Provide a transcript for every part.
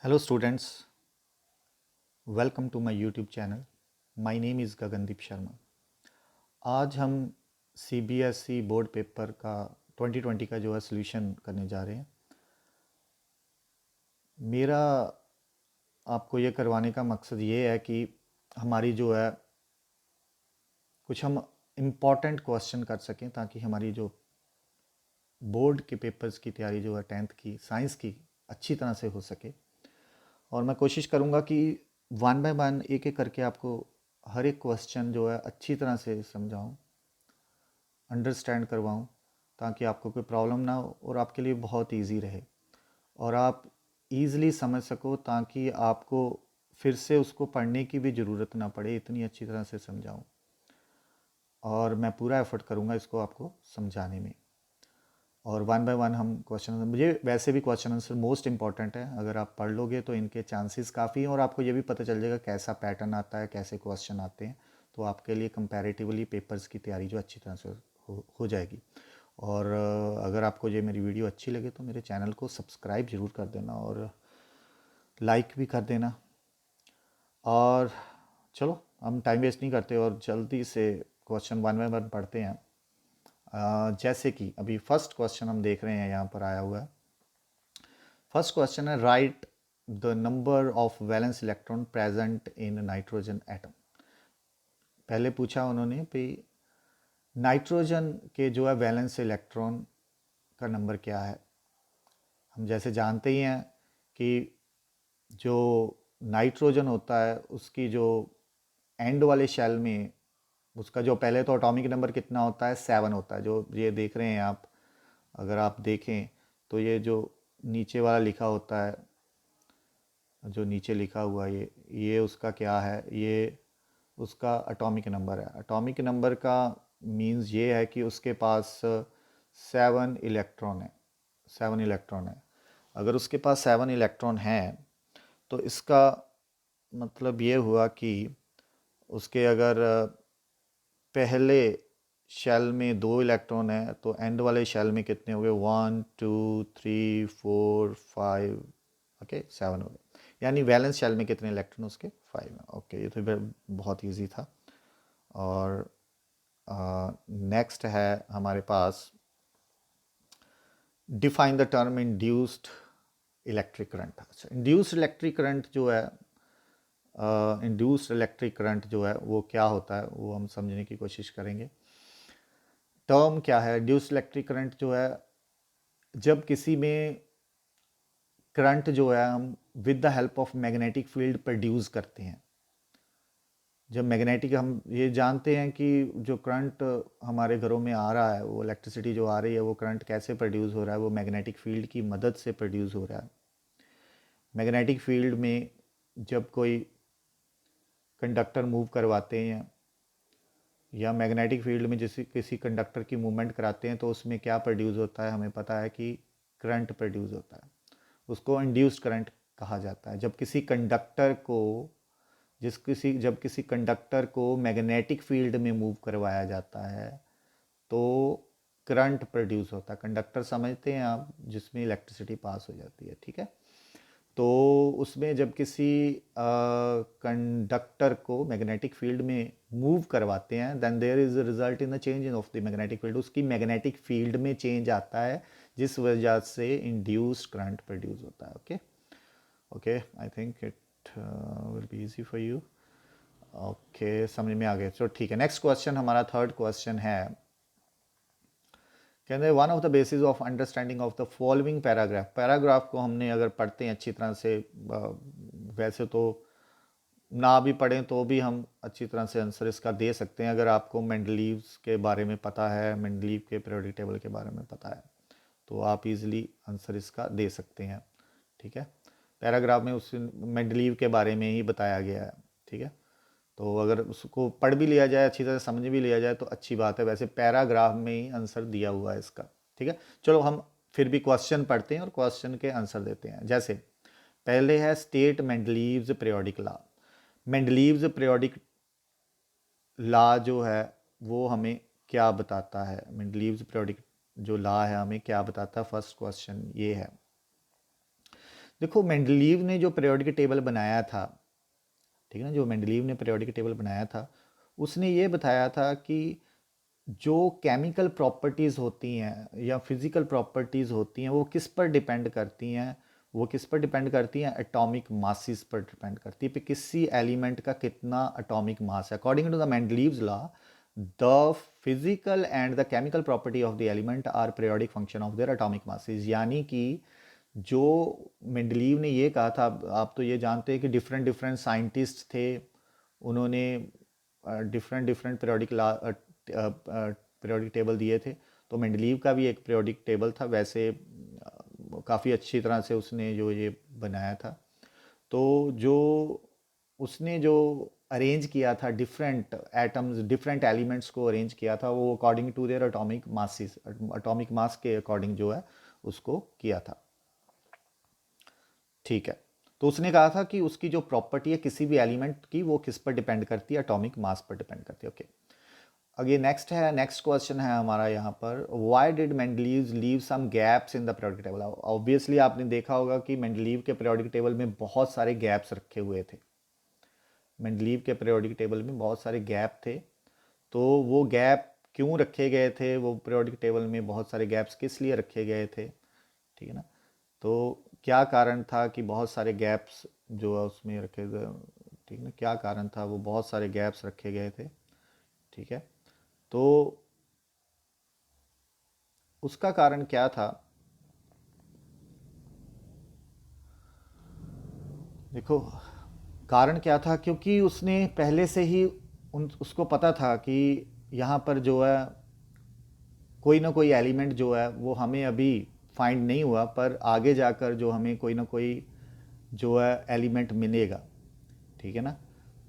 Hello students, welcome to my YouTube channel. My name is Gagandeep Sharma. आज हम CBSE board paper का 2020 का जो है सोल्यूशन करने जा रहे हैं. मेरा आपको ये करवाने का मकसद ये है कि हमारी जो है कुछ हम इम्पॉर्टेंट क्वेश्चन कर सकें ताकि हमारी जो बोर्ड के पेपर्स की तैयारी जो है 10th की साइंस की अच्छी तरह से हो सके. और मैं कोशिश करूँगा कि वन बाय वन एक एक करके आपको हर एक क्वेश्चन जो है अच्छी तरह से समझाऊँ, अंडरस्टैंड करवाऊँ, ताकि आपको कोई प्रॉब्लम ना हो और आपके लिए बहुत इजी रहे और आप ईज़िली समझ सको, ताकि आपको फिर से उसको पढ़ने की भी ज़रूरत ना पड़े. इतनी अच्छी तरह से समझाऊँ और मैं पूरा एफर्ट करूँगा इसको आपको समझाने में. और वन बाय वन हम क्वेश्चन, मुझे वैसे भी क्वेश्चन आंसर मोस्ट इंपॉर्टेंट है. अगर आप पढ़ लोगे तो इनके चांसेस काफ़ी हैं और आपको ये भी पता चल जाएगा कैसा पैटर्न आता है, कैसे क्वेश्चन आते हैं. तो आपके लिए कंपैरेटिवली पेपर्स की तैयारी जो अच्छी तरह से हो जाएगी. और अगर आपको ये मेरी वीडियो अच्छी लगे तो मेरे चैनल को सब्सक्राइब ज़रूर कर देना और लाइक भी कर देना. और चलो हम टाइम वेस्ट नहीं करते और जल्दी से क्वेश्चन वन बाय वन पढ़ते हैं. जैसे कि अभी फर्स्ट क्वेश्चन हम देख रहे हैं, यहाँ पर आया हुआ है. फर्स्ट क्वेश्चन है, right the number of valence electron present in nitrogen atom. पहले पूछा उन्होंने भी नाइट्रोजन के जो है वैलेंस इलेक्ट्रॉन का नंबर क्या है. हम जैसे जानते ही हैं कि जो नाइट्रोजन होता है उसकी जो एंड वाले शेल में उसका जो पहले तो एटॉमिक नंबर कितना होता है, 7 होता है. जो ये देख रहे हैं आप, अगर आप देखें तो ये जो नीचे वाला लिखा होता है, जो नीचे लिखा हुआ है ये उसका क्या है, ये उसका एटॉमिक नंबर है. एटॉमिक नंबर का मीन्स ये है कि उसके पास 7 इलेक्ट्रॉन है. 7 इलेक्ट्रॉन है. अगर उसके पास 7 इलेक्ट्रॉन हैं तो इसका मतलब ये हुआ कि उसके अगर पहले शेल में 2 इलेक्ट्रॉन है तो एंड वाले शेल में कितने हो गए, 1 2 3 4 5, ओके 7 हो गए. यानी वैलेंस शेल में कितने इलेक्ट्रॉन उसके 5 हैं. ओके, ये तो बहुत इजी था. और नेक्स्ट है हमारे पास, define the term induced electric current. अच्छा, इंड्यूस्ड इलेक्ट्रिक करंट जो है, इंड्यूस्ड इलेक्ट्रिक करंट जो है वो क्या होता है वो हम समझने की कोशिश करेंगे. टर्म क्या है इंड्यूस्ड इलेक्ट्रिक करंट जो है, जब किसी में करंट जो है हम with the help of magnetic field produce करते हैं. जब मैग्नेटिक, हम ये जानते हैं कि जो करंट हमारे घरों में आ रहा है, वो इलेक्ट्रिसिटी जो आ रही है, वो करंट कैसे प्रोड्यूस हो रहा है, वो मैग्नेटिक फील्ड की मदद से प्रोड्यूस हो रहा है. मैग्नेटिक फील्ड में जब कोई कंडक्टर मूव करवाते हैं या मैग्नेटिक फील्ड में जैसे किसी कंडक्टर की मूवमेंट कराते हैं तो उसमें क्या प्रोड्यूस होता है, हमें पता है कि करंट प्रोड्यूस होता है. उसको इंड्यूस्ड करंट कहा जाता है. जब किसी कंडक्टर को मैग्नेटिक फील्ड में मूव करवाया जाता है तो करंट प्रोड्यूस होता है. कंडक्टर समझते हैं आप, जिसमें इलेक्ट्रिसिटी पास हो जाती है, ठीक है. तो उसमें जब किसी कंडक्टर को मैग्नेटिक फील्ड में मूव करवाते हैं, then there is a result in the change in of the magnetic field. उसकी मैग्नेटिक फील्ड में चेंज आता है जिस वजह से इंड्यूस्ड करंट प्रोड्यूस होता है. Okay okay, I think it will be easy for you. Okay, समझ में आ गया. चलो ठीक है, नेक्स्ट क्वेश्चन हमारा थर्ड क्वेश्चन है. कहते हैं one of the basis of understanding of the following paragraph. Paragraph को हमने अगर पढ़ते हैं अच्छी तरह से, वैसे तो ना भी पढ़ें तो भी हम अच्छी तरह से आंसर इसका दे सकते हैं. अगर आपको मेंडलीव्स के बारे में पता है, मेंडलीव के पीरियोडिक टेबल के बारे में पता है, तो आप इजीली आंसर इसका दे सकते हैं. ठीक है, पैराग्राफ में उस मेंडलीव के बारे में ही बताया गया है. ठीक है, तो अगर उसको पढ़ भी लिया जाए, अच्छी तरह समझ भी लिया जाए तो अच्छी बात है. वैसे पैराग्राफ में ही आंसर दिया हुआ है इसका. ठीक है, चलो हम फिर भी क्वेश्चन पढ़ते हैं और क्वेश्चन के आंसर देते हैं. जैसे पहले है state Mendeleev's periodic law. Mendeleev's periodic law जो है वो हमें क्या बताता है, मेंडलीव्स पीरियोडिक जो लॉ है हमें क्या बताता है. फर्स्ट क्वेश्चन ये है. देखो मेंडलीव ने जो पीरियोडिक टेबल बनाया था, ठीक है ना, जो मेंडलीव ने पीरियोडिक टेबल बनाया था, उसने ये बताया था कि जो केमिकल प्रॉपर्टीज़ होती हैं या फिज़िकल प्रॉपर्टीज़ होती हैं वो किस पर डिपेंड करती हैं, वो किस पर डिपेंड करती हैं, एटॉमिक मासेस पर डिपेंड करती है, कि किसी एलिमेंट का कितना एटॉमिक मास है। According to the Mendeleev's law, the physical and the chemical property of the element are periodic function of their atomic masses. यानी कि जो मेंडलीव ने ये कहा था, आप तो ये जानते हैं कि डिफरेंट डिफरेंट साइंटिस्ट थे, उन्होंने डिफरेंट डिफरेंट पीरियोडिक टेबल दिए थे। तो मेंडलीव का भी एक पीरियोडिक टेबल था, वैसे काफ़ी अच्छी तरह से उसने जो ये बनाया था। तो जो उसने जो अरेंज किया था डिफरेंट एटम्स, डिफरेंट एलिमेंट्स को अरेंज किया था, वो according to their atomic masses, atomic mass के अकॉर्डिंग जो है उसको किया था। ठीक है, तो उसने कहा था कि उसकी जो प्रॉपर्टी है किसी भी एलिमेंट की, वो किस पर डिपेंड करती है, एटॉमिक मास पर डिपेंड करती है। ओके, अगे नेक्स्ट क्वेश्चन है हमारा यहाँ पर, why did Mendeleev leave some gaps in the periodic table. Obviously आपने देखा होगा कि मेंडलीव के पीरियोडिक टेबल में बहुत सारे गैप्स रखे हुए थे, मेंडलीव के पीरियोडिक टेबल में बहुत सारे गैप थे। तो वो गैप क्यों रखे गए थे, वो पीरियोडिक टेबल में बहुत सारे गैप्स किस लिए रखे गए थे, ठीक है ना। तो क्या कारण था कि बहुत सारे गैप्स जो है उसमें रखे गए, ठीक है ना, क्या कारण था वो बहुत सारे गैप्स रखे गए थे, ठीक है। तो उसका कारण क्या था, देखो कारण क्या था, क्योंकि उसने पहले से ही उसको पता था कि यहाँ पर जो है कोई ना कोई एलिमेंट जो है वो हमें अभी फाइंड नहीं हुआ, पर आगे जाकर जो हमें कोई ना कोई जो है एलिमेंट मिलेगा, ठीक है ना।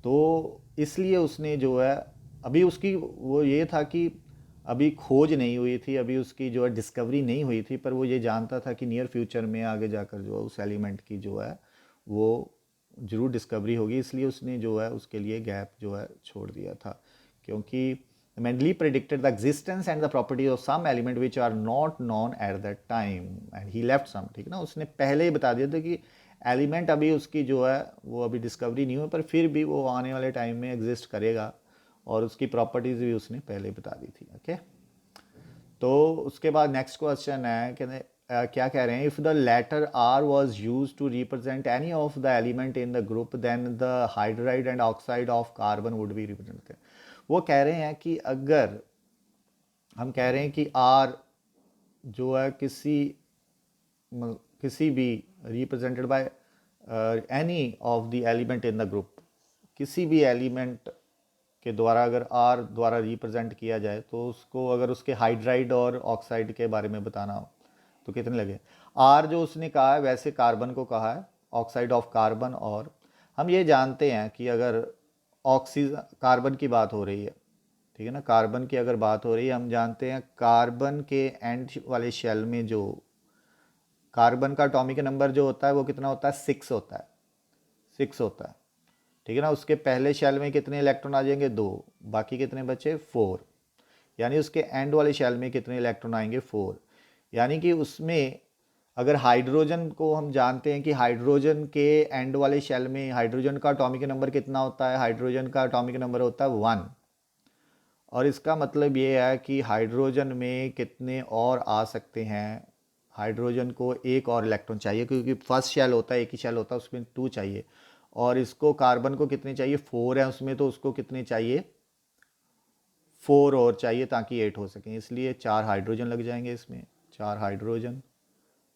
तो इसलिए उसने जो है, अभी उसकी वो ये था कि अभी खोज नहीं हुई थी, अभी उसकी जो है डिस्कवरी नहीं हुई थी, पर वो ये जानता था कि नियर फ्यूचर में आगे जाकर जो है उस एलिमेंट की जो है वो ज़रूर डिस्कवरी होगी, इसलिए उसने जो है उसके लिए गैप जो है छोड़ दिया था। क्योंकि Mendeleev predicted the existence and the properties of some element which are not known at that time and he left some, ठीक है ना, उसने पहले ही बता दिया था कि एलिमेंट अभी उसकी जो है वो अभी डिस्कवरी नहीं हुई, पर फिर भी वो आने वाले टाइम में एग्जिस्ट करेगा, और उसकी प्रॉपर्टीज भी उसने पहले बता दी थी। ओके, तो उसके बाद नेक्स्ट क्वेश्चन है कि क्या कह रहे हैं, if the letter R was used to represent any of the element in the group then the hydride and oxide of carbon would be represented. वो कह रहे हैं कि अगर हम कह रहे हैं कि आर जो है किसी भी represented by any of the element in the group, किसी भी एलिमेंट के द्वारा अगर आर द्वारा रिप्रेजेंट किया जाए, तो उसको अगर उसके हाइड्राइड और ऑक्साइड के बारे में बताना हो तो कितने लगे। आर जो उसने कहा है वैसे कार्बन को कहा है, ऑक्साइड ऑफ कार्बन, और हम ये जानते हैं कि अगर ऑक्सीजन कार्बन की बात हो रही है, ठीक है ना, कार्बन की अगर बात हो रही है, हम जानते हैं कार्बन के एंड वाले शेल में जो कार्बन का एटॉमिक नंबर जो होता है वो कितना होता है, 6 होता है, 6 होता है, ठीक है ना। उसके पहले शेल में कितने इलेक्ट्रॉन आ जाएंगे, 2, बाकी कितने बचे, 4। यानी उसके एंड वाले शेल में कितने इलेक्ट्रॉन आएंगे, 4। यानी कि उसमें अगर हाइड्रोजन को हम जानते हैं कि हाइड्रोजन के एंड वाले शेल में हाइड्रोजन का एटॉमिक नंबर कितना होता है, हाइड्रोजन का एटॉमिक नंबर होता है 1। और इसका मतलब ये है कि हाइड्रोजन में कितने और आ सकते हैं, हाइड्रोजन को एक और इलेक्ट्रॉन चाहिए, क्योंकि फर्स्ट शेल होता है, एक ही शेल होता है, उसमें 2 चाहिए, और इसको कार्बन को कितने चाहिए, 4 है उसमें, तो उसको कितने चाहिए, 4 और चाहिए ताकि 8 हो सके, इसलिए 4 हाइड्रोजन लग जाएंगे इसमें, 4 हाइड्रोजन।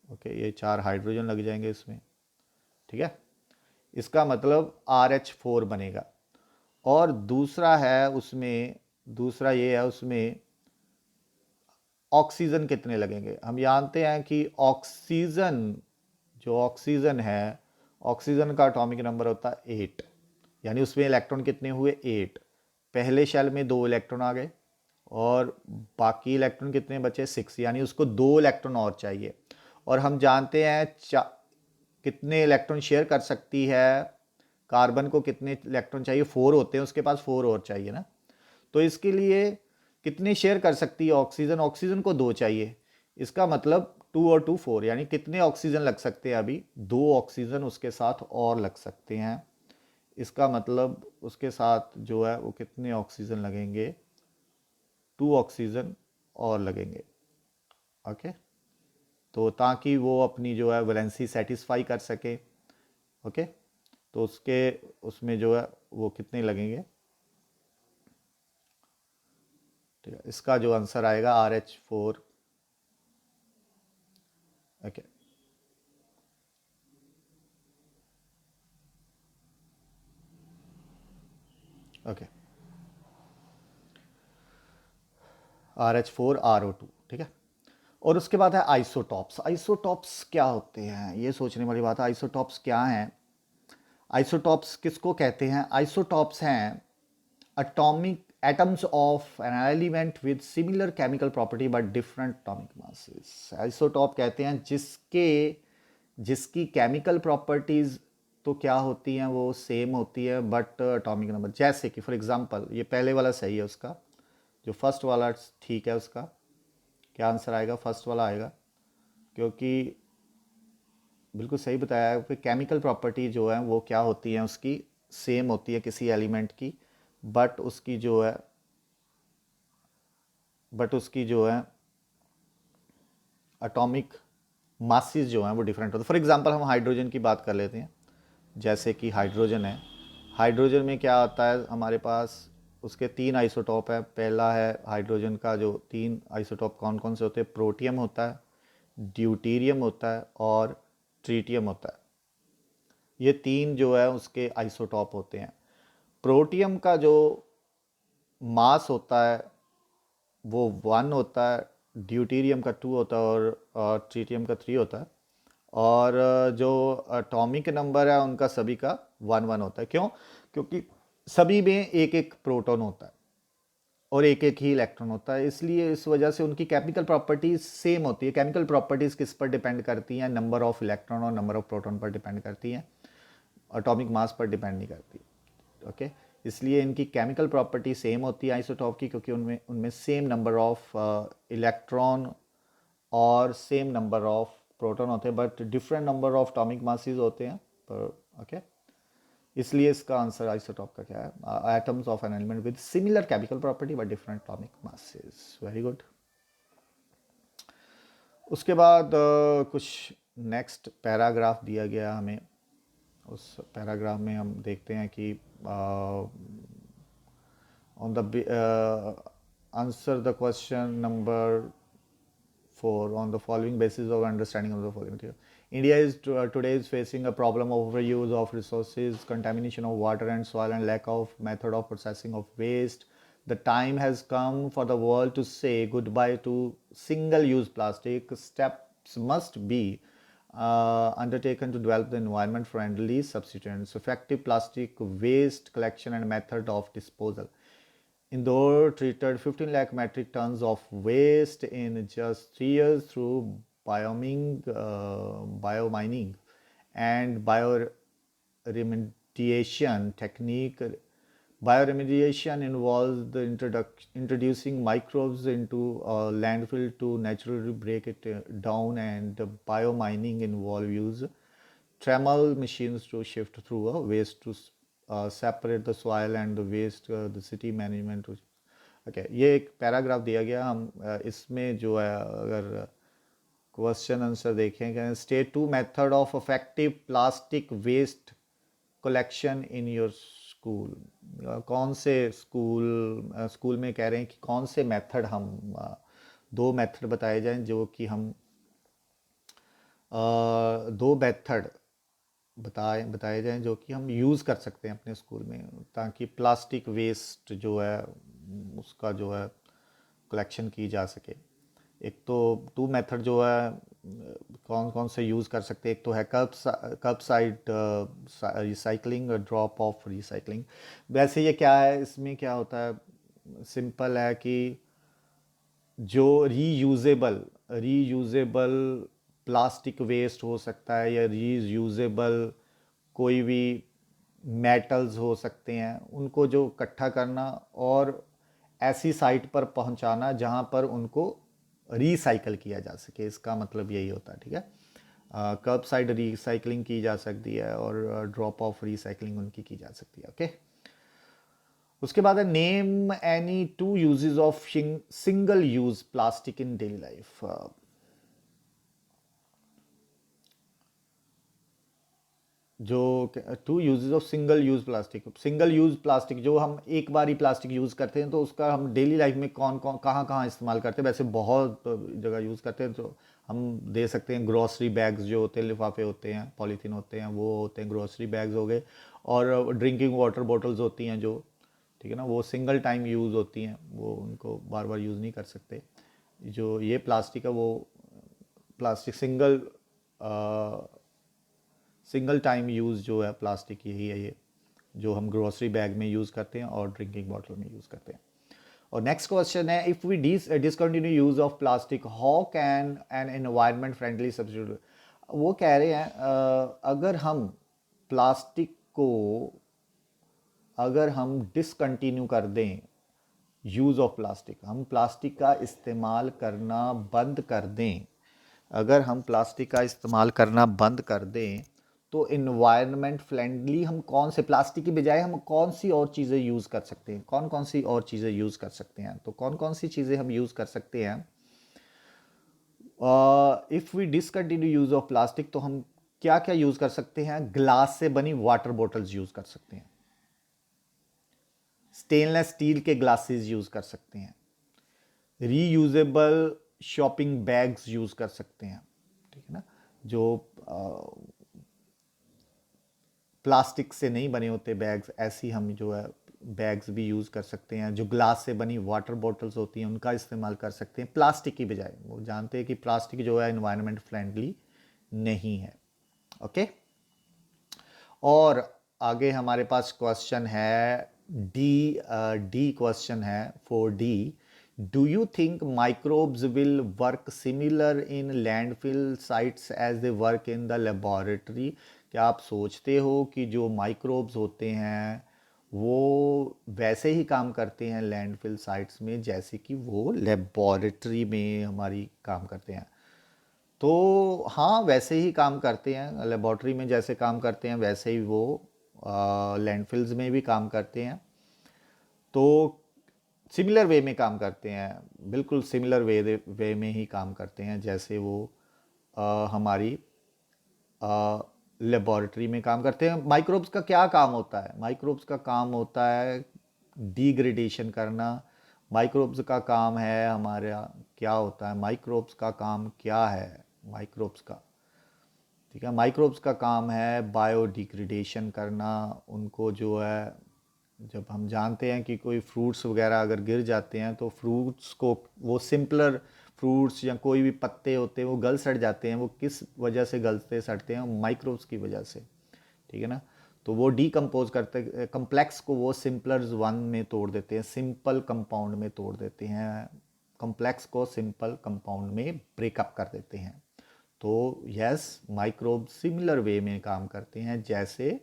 ओके, ये 4 हाइड्रोजन लग जाएंगे इसमें, ठीक है। इसका मतलब RH4 बनेगा। और दूसरा है उसमें, दूसरा ये है उसमें ऑक्सीजन कितने लगेंगे। हम जानते हैं कि ऑक्सीजन, जो ऑक्सीजन है, ऑक्सीजन का एटॉमिक नंबर होता है 8, यानी उसमें इलेक्ट्रॉन कितने हुए, 8। पहले शेल में 2 इलेक्ट्रॉन आ गए और बाकी इलेक्ट्रॉन कितने बचे, 6, यानी उसको 2 इलेक्ट्रॉन और चाहिए। और हम जानते हैं कितने इलेक्ट्रॉन शेयर कर सकती है, कार्बन को कितने इलेक्ट्रॉन चाहिए, 4 होते हैं उसके पास, 4 और चाहिए ना। तो इसके लिए कितने शेयर कर सकती है ऑक्सीजन, ऑक्सीजन को 2 चाहिए। इसका मतलब 2 और 2 4, यानी कितने ऑक्सीजन लग सकते हैं अभी, 2 ऑक्सीजन उसके साथ और लग सकते हैं। इसका मतलब उसके साथ जो है वो कितने ऑक्सीजन लगेंगे, 2 ऑक्सीजन और लगेंगे। ओके, तो ताकि वो अपनी जो है वैलेंसी सेटिस्फाई कर सके। ओके, तो उसके उसमें जो है वो कितने लगेंगे, ठीक है। इसका जो आंसर आएगा RH4। ओके, ओके, RH4RO2, ठीक है। और उसके बाद है आइसोटॉप्स। आइसोटॉप्स क्या होते हैं, ये सोचने वाली बात है। आइसोटॉप्स क्या हैं? आइसोटॉप्स किसको कहते हैं? आइसोटॉप्स हैं atomic atoms of an element with similar chemical property but different atomic masses। Isotope कहते हैं जिसकी केमिकल प्रॉपर्टीज तो क्या होती हैं, वो सेम होती है बट अटोमिक नंबर। जैसे कि फॉर एग्जांपल ये पहले वाला सही है उसका, जो फर्स्ट वाला ठीक है उसका क्या आंसर आएगा, फर्स्ट वाला आएगा, क्योंकि बिल्कुल सही बताया है कि केमिकल प्रॉपर्टी जो है वो क्या होती है, उसकी सेम होती है किसी एलिमेंट की, बट उसकी जो है एटॉमिक मासेस जो हैं वो डिफरेंट होते हैं। फॉर एग्जांपल हम हाइड्रोजन की बात कर लेते हैं। जैसे कि हाइड्रोजन है, हाइड्रोजन में क्या आता है हमारे पास, उसके 3 आइसोटॉप है। पहला है हाइड्रोजन का जो 3 आइसोटॉप कौन कौन से होते हैं, प्रोटियम होता है, ड्यूटीरियम होता है और ट्रीटियम होता है। ये 3 जो है उसके आइसोटॉप होते हैं। प्रोटियम का जो मास होता है वो 1 होता है, ड्यूटीरियम का 2 होता है और ट्रीटियम का 3 होता है। और जो अटोमिक नंबर है उनका सभी का 1 1 होता है। क्यों? क्योंकि सभी में एक एक प्रोटॉन होता है और एक एक ही इलेक्ट्रॉन होता है, इसलिए इस वजह से उनकी केमिकल प्रॉपर्टीज सेम होती है। केमिकल प्रॉपर्टीज किस पर डिपेंड करती हैं? नंबर ऑफ इलेक्ट्रॉन और नंबर ऑफ प्रोटॉन पर डिपेंड करती हैं, एटॉमिक मास पर डिपेंड नहीं करती। ओके, इसलिए इनकी केमिकल प्रॉपर्टी सेम होती है आइसोटॉप की, क्योंकि उनमें उनमें सेम नंबर ऑफ इलेक्ट्रॉन और सेम नंबर ऑफ प्रोटॉन होते हैं, but different number of atomic masses होते हैं पर। ओके, इसलिए इसका आंसर आइसोटॉप का क्या है, atoms of an element with similar chemical property but different atomic masses. Very good. उसके बाद कुछ नेक्स्ट पैराग्राफ दिया गया हमें। उस पैराग्राफ में हम देखते हैं कि on the answer the question number 4 on the following basis of understanding of the following material. India is today is facing a problem of overuse of resources, contamination of water and soil, and lack of method of processing of waste. The time has come for the world to say goodbye to single-use plastic. Steps must be undertaken to develop the environment-friendly substitutes, effective plastic waste collection and method of disposal. Indore treated 15 lakh metric tons of waste in just 3 years through biommining and bioremediation technique. Bioremediation involves the introducing microbes into a landfill to naturally break it down, and biomining involves use Tremel machines to shift through a waste to separate the soil and the waste, the city management to। Okay, ये एक paragraph दिया गया। हम इसमें जो है अगर question answer देखें, state 2 method of effective plastic waste collection in your school. कौन से स्कूल में कह रहे हैं कि कौन से मेथड हम 2 मेथड बताए जाएं जो कि हम 2 मेथड बताए जाएं जो कि हम यूज़ कर सकते हैं अपने स्कूल में, ताकि प्लास्टिक वेस्ट जो है उसका जो है कलेक्शन की जा सके। एक तो 2 मेथड जो है कौन कौन से यूज़ कर सकते हैं, एक तो है कर्ब साइड रिसाइकलिंग और ड्रॉप ऑफ रिसाइकलिंग। वैसे ये क्या है, इसमें क्या होता है, सिंपल है कि जो रीयूजेबल प्लास्टिक वेस्ट हो सकता है या रीयूजेबल कोई भी मेटल्स हो सकते हैं, उनको जो इकट्ठा करना और ऐसी साइट पर पहुंचाना जहां पर उनको रिसाइकल किया जा सके, इसका मतलब यही होता है, ठीक है। कर्ब साइड रिसाइकलिंग की जा सकती है और ड्रॉप ऑफ रिसाइकलिंग उनकी की जा सकती है, ओके। उसके बाद है name any two uses of single use plastic in daily life. जो two uses of single use plastic जो हम एक बार ही प्लास्टिक यूज़ करते हैं, तो उसका हम डेली लाइफ में कौन कौन कहाँ कहाँ इस्तेमाल करते हैं, वैसे बहुत जगह यूज़ करते हैं। तो हम दे सकते हैं ग्रॉसरी बैग्स जो होते हैं, लिफाफे होते हैं, पॉलीथीन होते हैं, वो होते हैं ग्रॉसरी बैग्स हो गए। और ड्रिंकिंग वाटर बॉटल्स होती हैं जो, ठीक है ना, वो सिंगल टाइम यूज़ होती हैं, वो उनको बार बार यूज़ नहीं कर सकते। जो ये प्लास्टिक है वो प्लास्टिक सिंगल टाइम यूज़ जो है प्लास्टिक यही है, ये जो हम ग्रोसरी बैग में यूज़ करते हैं और ड्रिंकिंग बॉटल में यूज़ करते हैं। और नेक्स्ट क्वेश्चन है, if we discontinue use of plastic how can an environment friendly substitute. वो कह रहे हैं अगर हम प्लास्टिक को अगर हम डिसकंटिन्यू कर दें, यूज़ ऑफ प्लास्टिक, हम प्लास्टिक का इस्तेमाल करना बंद कर दें, अगर हम प्लास्टिक का इस्तेमाल करना बंद कर दें, तो इन्वायरमेंट फ्रेंडली हम कौन से प्लास्टिक की बजाय हम कौन सी और चीज़ें यूज़ कर सकते हैं, कौन कौन सी और चीज़ें यूज़ कर सकते हैं। तो कौन कौन सी चीज़ें हम यूज़ कर सकते हैं। If we discontinue use of plastic, तो हम क्या क्या यूज़ कर सकते हैं। ग्लास से बनी वाटर बॉटल्स यूज़ कर सकते हैं, स्टेनलेस स्टील के ग्लासेस यूज़ कर सकते हैं, रीयूजेबल शॉपिंग बैग्स यूज़ कर सकते हैं, ठीक है ना, जो प्लास्टिक से नहीं बने होते बैग्स, ऐसी हम जो है बैग्स भी यूज़ कर सकते हैं। जो ग्लास से बनी वाटर बॉटल्स होती हैं उनका इस्तेमाल कर सकते हैं प्लास्टिक की बजाय। वो जानते हैं कि प्लास्टिक जो है इन्वायरमेंट फ्रेंडली नहीं है, ओके। और आगे हमारे पास क्वेश्चन है डी क्वेश्चन है 4D। Do you think microbes will work similar in landfill sites as they work in the laboratory. क्या आप सोचते हो कि जो माइक्रोब्स होते हैं वो वैसे ही काम करते हैं लैंडफिल साइट्स में जैसे कि वो लेबोरेटरी में हमारी काम करते हैं। तो हाँ, वैसे ही काम करते हैं, लेबॉर्ट्री में जैसे काम करते हैं वैसे ही वो लैंडफिल्स में भी काम करते हैं। तो सिमिलर वे में काम करते हैं, बिल्कुल सिमिलर वे में ही काम करते हैं जैसे वो हमारी लेबॉरेटरी में काम करते हैं। माइक्रोब्स का क्या काम होता है। माइक्रोब्स का काम होता है डिग्रेडेशन करना। माइक्रोब्स का काम है हमारा, क्या होता है माइक्रोब्स का काम क्या है। माइक्रोब्स का, ठीक है, माइक्रोब्स का काम है बायोडिग्रेडेशन करना। उनको जो है, जब हम जानते हैं कि कोई फ्रूट्स वगैरह अगर गिर जाते हैं तो फ्रूट्स को वो सिंपलर फ्रूट्स या कोई भी पत्ते होते हैं वो गल सड़ जाते हैं। वो किस वजह से गलते सड़ते हैं, माइक्रोब्स की वजह से, ठीक है ना। तो वो डीकम्पोज करते, कम्प्लेक्स को वो सिंपलर वन में तोड़ देते हैं, सिंपल कंपाउंड में तोड़ देते हैं, कम्प्लेक्स को सिंपल कंपाउंड में ब्रेकअप कर देते हैं। तो यस, माइक्रोब सिमिलर वे में काम करते हैं जैसे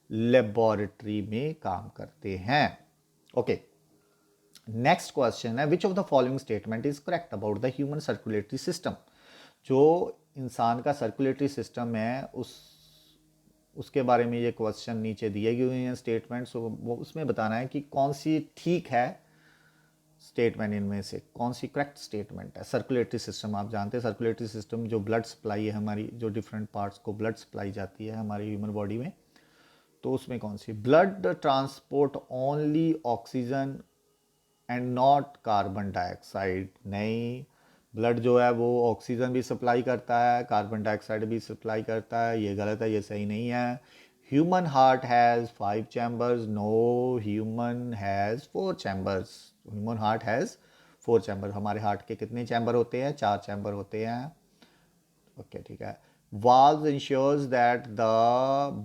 लेबोरेटरी में काम करते हैं, ओके। नेक्स्ट क्वेश्चन है, which of the following statement is correct about the human circulatory system. जो इंसान का सर्कुलेटरी सिस्टम है उसके बारे में ये क्वेश्चन नीचे दिए हुए हैं स्टेटमेंट्स, वो उसमें बताना है कि कौन सी ठीक है स्टेटमेंट, इनमें से कौन सी करेक्ट स्टेटमेंट है। सर्कुलेटरी सिस्टम आप जानते हैं, सर्कुलेटरी सिस्टम जो ब्लड सप्लाई है हमारी, जो डिफरेंट पार्ट्स को ब्लड सप्लाई जाती है हमारी ह्यूमन बॉडी में, तो उसमें कौन सी। Blood transport only oxygen and not carbon dioxide. नहीं, ब्लड जो है वो ऑक्सीजन भी सप्लाई करता है, कार्बन डाइऑक्साइड भी सप्लाई करता है। ये गलत है, ये सही नहीं है। Human heart has 5 chambers. No, human has 4 chambers. Human heart has 4 chamber. हमारे हार्ट के कितने चैम्बर होते हैं, 4 चैम्बर होते हैं, ओके, ठीक है। Valve ensures that the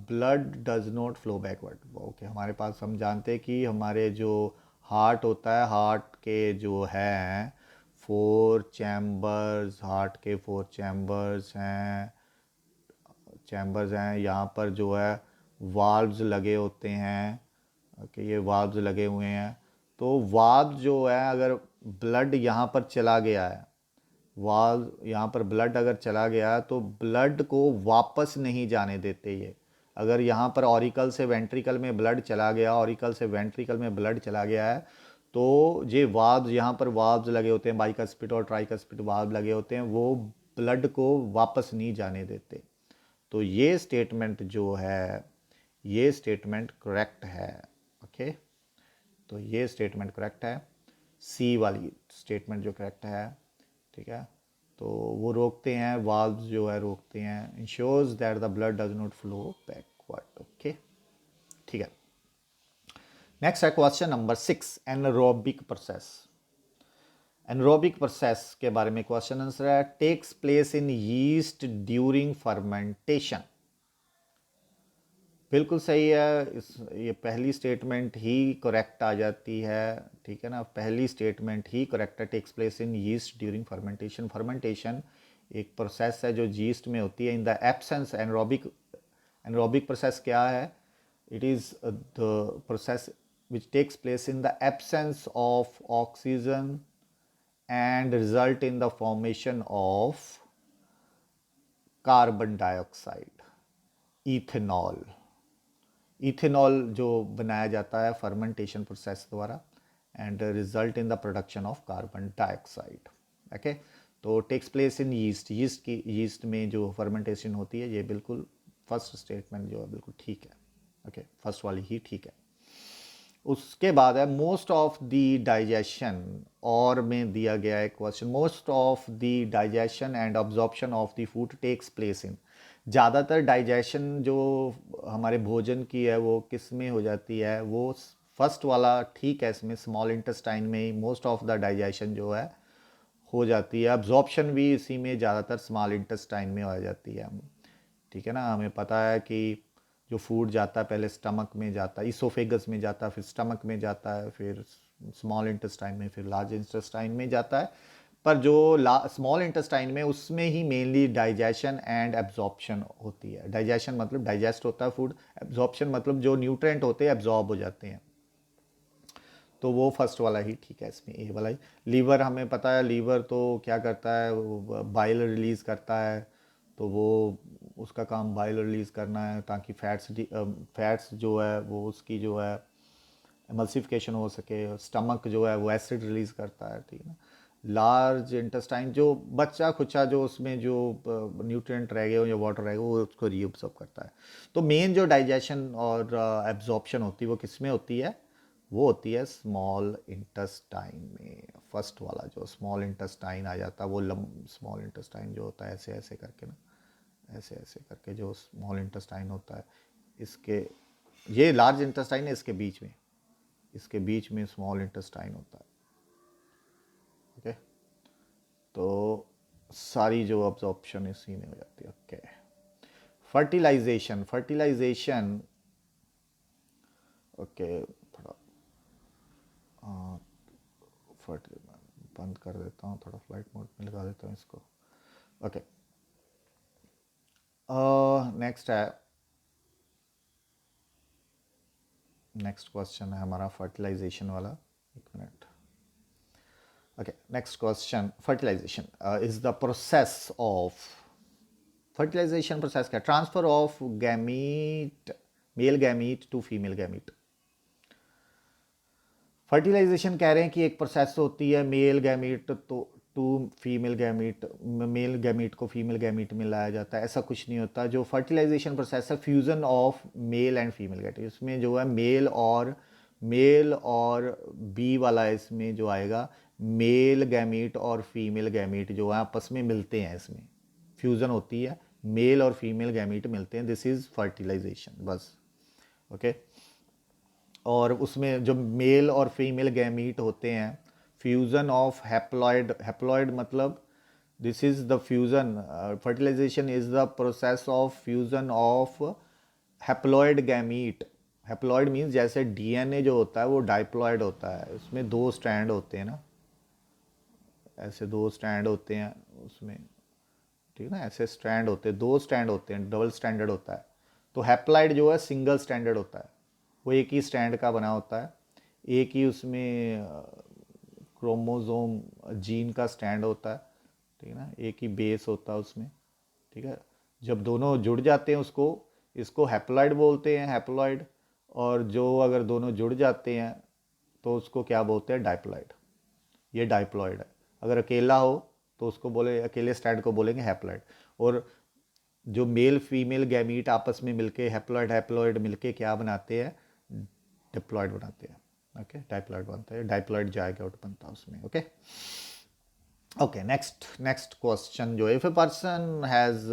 blood does not flow backward, okay. हमारे पास, हम जानते हैं कि हमारे जो हार्ट होता है, हार्ट के जो हैं 4 चैम्बर्स, हार्ट के 4 चैम्बर्स हैं। यहाँ पर जो है वाल्व्स लगे होते हैं, ओके, ये वाल्व्स लगे हुए हैं। तो वाल्व जो है, अगर ब्लड यहाँ पर चला गया है वाल्व यहाँ पर ब्लड अगर चला गया तो ब्लड को वापस नहीं जाने देते ये। अगर यहाँ पर ऑरिकल से वेंट्रिकल में ब्लड चला गया, ऑरिकल से वेंट्रिकल में ब्लड चला गया है, तो ये वाल्व, यहाँ पर वाल्व्स लगे होते हैं, बाइकस्पिड और ट्राइकस्पिड वाल्व लगे होते हैं, वो ब्लड को वापस नहीं जाने देते। तो ये स्टेटमेंट जो है, ये स्टेटमेंट करेक्ट है। ओके, तो ये स्टेटमेंट करेक्ट है, सी वाली स्टेटमेंट जो करेक्ट है। ठीक है, तो वो रोकते हैं, वाल्व्स जो है रोकते हैं, ensures that the blood does not flow backward. Okay, ठीक है। नेक्स्ट है question number 6, anaerobic process. Anaerobic process के बारे में क्वेश्चन आंसर है, takes place in yeast during fermentation. बिल्कुल सही है, ये पहली स्टेटमेंट ही करेक्ट आ जाती है। ठीक है ना, पहली स्टेटमेंट ही करेक्ट है, takes place in yeast during fermentation. Fermentation एक प्रोसेस है जो यीस्ट में होती है in the absence. Anaerobic process क्या है? It is the process which takes place in the absence of oxygen and result in the formation of carbon dioxide, ethanol. Ethanol जो बनाया जाता है फर्मेंटेशन प्रोसेस द्वारा and result in the production of carbon dioxide. Okay, तो takes place in yeast. Yeast में जो fermentation होती है, ये बिल्कुल फर्स्ट स्टेटमेंट जो है बिल्कुल ठीक है। ओके, फर्स्ट वाली ही ठीक है। उसके बाद है मोस्ट ऑफ द डाइजेशन, और में दिया गया है question, most of the digestion and absorption of the food takes place in. ज़्यादातर डाइजेशन जो हमारे भोजन की है वो किस में हो जाती है? वो फर्स्ट वाला ठीक है, इसमें स्मॉल इंटेस्टाइन में ही मोस्ट ऑफ द डाइजेशन जो है हो जाती है। अब्जॉर्प्शन भी इसी में ज़्यादातर स्मॉल इंटेस्टाइन में हो जाती है। ठीक है ना, हमें पता है कि जो फूड जाता है पहले स्टमक में जाता है, इसोफेगस में जाता है, फिर स्टमक में जाता है, फिर स्मॉल इंटेस्टाइन में, फिर लार्ज इंटेस्टाइन में जाता है। पर जो स्मॉल इंटेस्टाइन में, उसमें ही मेनली डाइजेशन एंड एब्जॉर्प्शन होती है। डाइजेशन मतलब डाइजेस्ट होता है फूड, एब्जॉर्प्शन मतलब जो न्यूट्रेंट होते हैं एब्जॉर्ब हो जाते हैं। तो वो फर्स्ट वाला ही ठीक है, इसमें ए वाला ही। लीवर, हमें पता है लीवर तो क्या करता है, बाइल रिलीज़ करता है, तो वो उसका काम बाइल रिलीज़ करना है ताकि फैट्स जो है वो उसकी जो है एमल्सिफिकेशन हो सके। स्टमक जो है वो एसिड रिलीज़ करता है। ठीक है ना, लार्ज इंटेस्टाइन जो बच्चा खुचा जो उसमें जो न्यूट्रिएंट रह गए या वाटर रह गए वो उसको रीअब्सॉर्ब करता है। तो मेन जो डाइजेशन और एब्जॉर्प्शन होती है वो किस में होती है? वो होती है स्मॉल इंटेस्टाइन में। फर्स्ट वाला जो स्मॉल इंटेस्टाइन आ जाता है वो स्मॉल इंटेस्टाइन जो होता है ऐसे ऐसे करके ना, ऐसे ऐसे करके जो स्मॉल इंटेस्टाइन होता है, इसके, ये लार्ज इंटेस्टाइन है, इसके बीच में, इसके बीच में स्मॉल इंटेस्टाइन होता है। ओके, तो सारी जो अब्जॉर्प्शन इसी में हो जाती है। Okay, fertilisation. ओके, थोड़ा बंद कर देता हूँ, थोड़ा फ्लाइट मोड में लगा देता हूँ इसको। ओके, नेक्स्ट है, नेक्स्ट क्वेश्चन है हमारा फर्टिलाइजेशन वाला। एक मिनट। Okay, next question, fertilisation is the process of, fertilisation process क्या? Transfer of gamete, male gamete to female gamete. Fertilisation कह रहे हैं कि एक प्रोसेस होती है मेल गैमीट तो to female gamete, male gamete को फीमेल गैमीट में लाया जाता है, ऐसा कुछ नहीं होता। जो फर्टिलाइजेशन प्रोसेस है fusion of male and female gamete, इसमें जो है मेल और बी वाला इसमें जो आएगा, मेल गैमीट और फीमेल गैमीट जो है आपस में मिलते हैं, इसमें फ्यूज़न होती है, मेल और फीमेल गैमीट मिलते हैं, दिस इज़ फर्टिलाइजेशन, बस। ओके, और उसमें जो मेल और फीमेल गैमीट होते हैं, फ्यूज़न ऑफ हैप्लॉइड, हैप्लॉइड मतलब this is the fusion, fertilisation is the process of fusion of haploid gamete. Haploid means जैसे डीएनए जो होता है वो डाइप्लॉइड होता है, उसमें दो स्ट्रैंड होते हैं ना, ऐसे दो स्ट्रैंड होते हैं उसमें, ठीक है ना, ऐसे स्ट्रैंड होते हैं, दो स्ट्रैंड होते हैं, डबल स्टैंडर्ड होता है। तो हैप्लॉइड जो है सिंगल स्टैंडर्ड होता है, वो एक ही स्टैंड का बना होता है, एक ही उसमें क्रोमोसोम जीन का स्टैंड होता है, ठीक है ना, एक ही बेस होता है उसमें, ठीक है। जब दोनों जुड़ जाते हैं उसको, इसको हैप्लॉइड बोलते हैं, हैप्लॉइड। और जो अगर दोनों जुड़ जाते हैं तो उसको क्या बोलते हैं, डाइप्लॉइड। ये डाइप्लॉइड है। अगर अकेला हो तो उसको बोले, अकेले स्ट्रैंड को बोलेंगे हैप्लॉइड। और जो मेल फीमेल गैमीट आपस में मिलके हैप्लॉइड हैप्लॉइड मिलके क्या बनाते हैं, डिप्लॉइड बनाते हैं। ओके, डाइप्लॉइड बनता है, डाइप्लॉइड जायगोट बनता है उसमें। ओके ओके, नेक्स्ट क्वेश्चन जो है, if a person has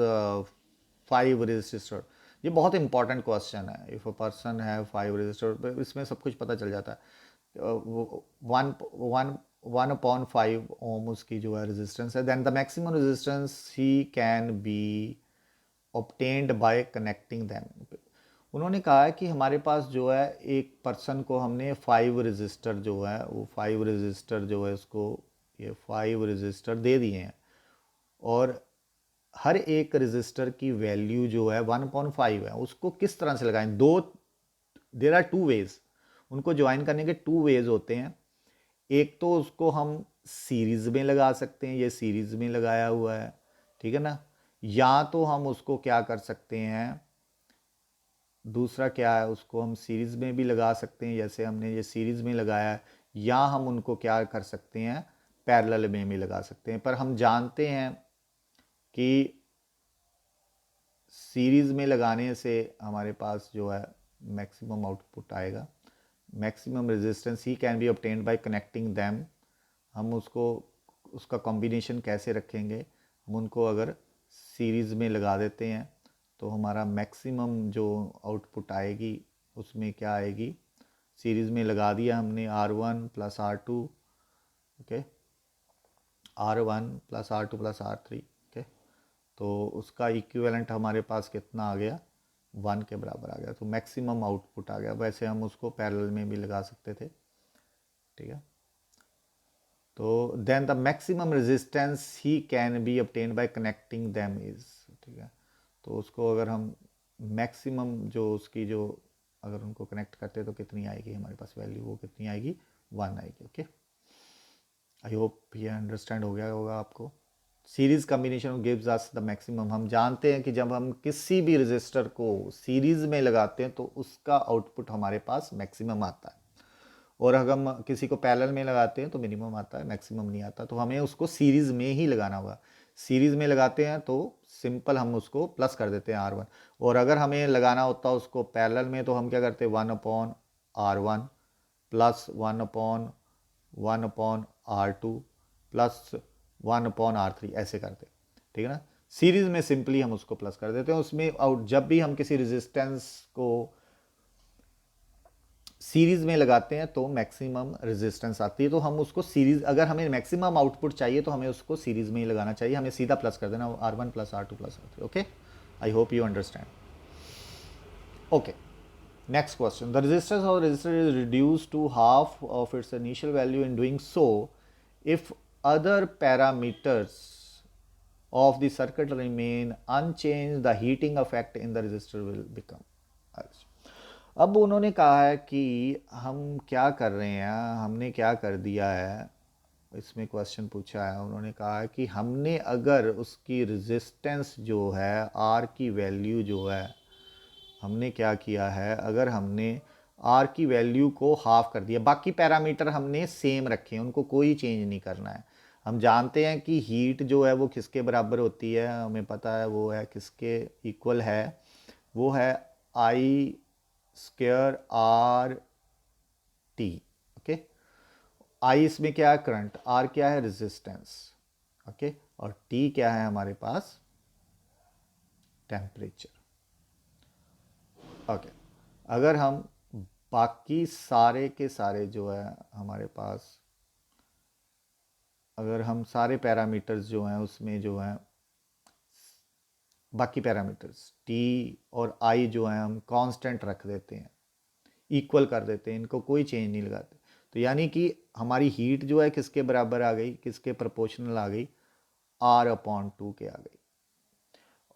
5 register, ये बहुत इंपॉर्टेंट क्वेश्चन है। If a person have 5 register, इसमें सब कुछ पता चल जाता है। वन वन 1/5 ओम उसकी जो है रेजिस्टेंस है, देन द मैक्सिमम रेजिस्टेंस ही can be obtained by connecting them. उन्होंने कहा है कि हमारे पास जो है एक पर्सन को हमने 5 रजिस्टर जो है, वो 5 रजिस्टर जो है उसको, ये 5 रजिस्टर दे दिए हैं। और हर एक रजिस्टर की वैल्यू जो है 1/5 है। उसको किस तरह से लगाएं, देर आर 2 वेज। उनको ज्वाइन करने के 2 वेज होते हैं। एक तो उसको हम सीरीज में लगा सकते हैं, ये सीरीज में लगाया हुआ है, ठीक है ना। या तो हम उसको क्या कर सकते हैं, दूसरा क्या है, उसको हम सीरीज में भी लगा सकते हैं, जैसे हमने ये सीरीज में लगाया है। या हम उनको क्या कर सकते हैं, पैरेलल में भी लगा सकते हैं। पर हम जानते हैं कि सीरीज में लगाने से हमारे पास जो है मैक्सिमम आउटपुट आएगा। मैक्सिमम रेजिस्टेंस ही can be obtained by connecting them. हम उसको, उसका कॉम्बिनेशन कैसे रखेंगे, हम उनको अगर सीरीज में लगा देते हैं तो हमारा मैक्सिमम जो आउटपुट आएगी उसमें क्या आएगी, सीरीज में लगा दिया हमने R1 + R2, okay, R1 + R2 + R3, okay. तो उसका इक्विवेलेंट हमारे पास कितना आ गया, 1 के बराबर आ गया। तो मैक्सिमम आउटपुट आ गया। वैसे हम उसको पैरेलल में भी लगा सकते थे, ठीक है। तो देन द मैक्सिमम रेजिस्टेंस ही can be obtained by connecting them is, ठीक है। तो उसको अगर हम मैक्सिमम जो उसकी जो, अगर उनको कनेक्ट करते हैं तो कितनी आएगी हमारे पास वैल्यू, वो कितनी आएगी, 1 आएगी। ओके, आई होप ये अंडरस्टैंड हो गया होगा आपको। Series combination gives us the maximum. हम जानते हैं कि जब हम किसी भी रजिस्टर को सीरीज में लगाते हैं तो उसका आउटपुट हमारे पास मैक्सिमम आता है। और अगर हम किसी को पैरेलल में लगाते हैं तो मिनिमम आता है, मैक्सिमम नहीं आता। तो हमें उसको सीरीज में ही लगाना होगा। सीरीज में लगाते हैं तो सिंपल हम उसको प्लस कर देते हैं R1। और अगर हमें लगाना होता है उसको पैरेलल में तो हम क्या करते हैं, 1/R1 plus 1/1/R2 plus 1/R3 ऐसे करते हैं, ठीक है ना। सीरीज में सिंपली हम उसको प्लस कर देते हैं। उसमें आउट जब भी हम किसी रेजिस्टेंस को सीरीज में लगाते हैं तो मैक्सिमम रेजिस्टेंस आती है। तो हम उसको सीरीज, अगर हमें मैक्सिमम आउटपुट चाहिए तो हमें उसको सीरीज में ही लगाना चाहिए, हमें सीधा प्लस कर देना, R1 + R2 + R3। Okay, I hope you understand. Okay, next question, the resistance of the resistor is reduced to half of its initial value. In doing so, if other parameters of the circuit remain unchanged, the heating effect in the resistor will become. अब उन्होंने कहा है कि हम क्या कर रहे हैं, हमने क्या कर दिया है, इसमें क्वेश्चन पूछा है। उन्होंने कहा है कि हमने अगर उसकी रेजिस्टेंस जो है R की वैल्यू जो है, हमने क्या किया है, अगर हमने R की वैल्यू को हाफ कर दिया, बाकी पैरामीटर हमने सेम रखे हैं, उनको कोई चेंज नहीं करना है। हम जानते हैं कि हीट जो है वो किसके बराबर होती है, हमें पता है वो है किसके इक्वल है, वो है I² RT। ओके, I इसमें क्या है, करंट, R क्या है, रेजिस्टेंस, ओके, और T क्या है हमारे पास, टेम्परेचर। ओके, अगर हम बाकी सारे के सारे जो है हमारे पास, अगर हम सारे पैरामीटर्स जो हैं उसमें जो हैं बाकी पैरामीटर्स T और I जो हैं हम कांस्टेंट रख देते हैं, इक्वल कर देते हैं, इनको कोई चेंज नहीं लगाते, तो यानी कि हमारी हीट जो है किसके बराबर आ गई, किसके प्रोपोर्शनल आ गई, R/2 के आ गई।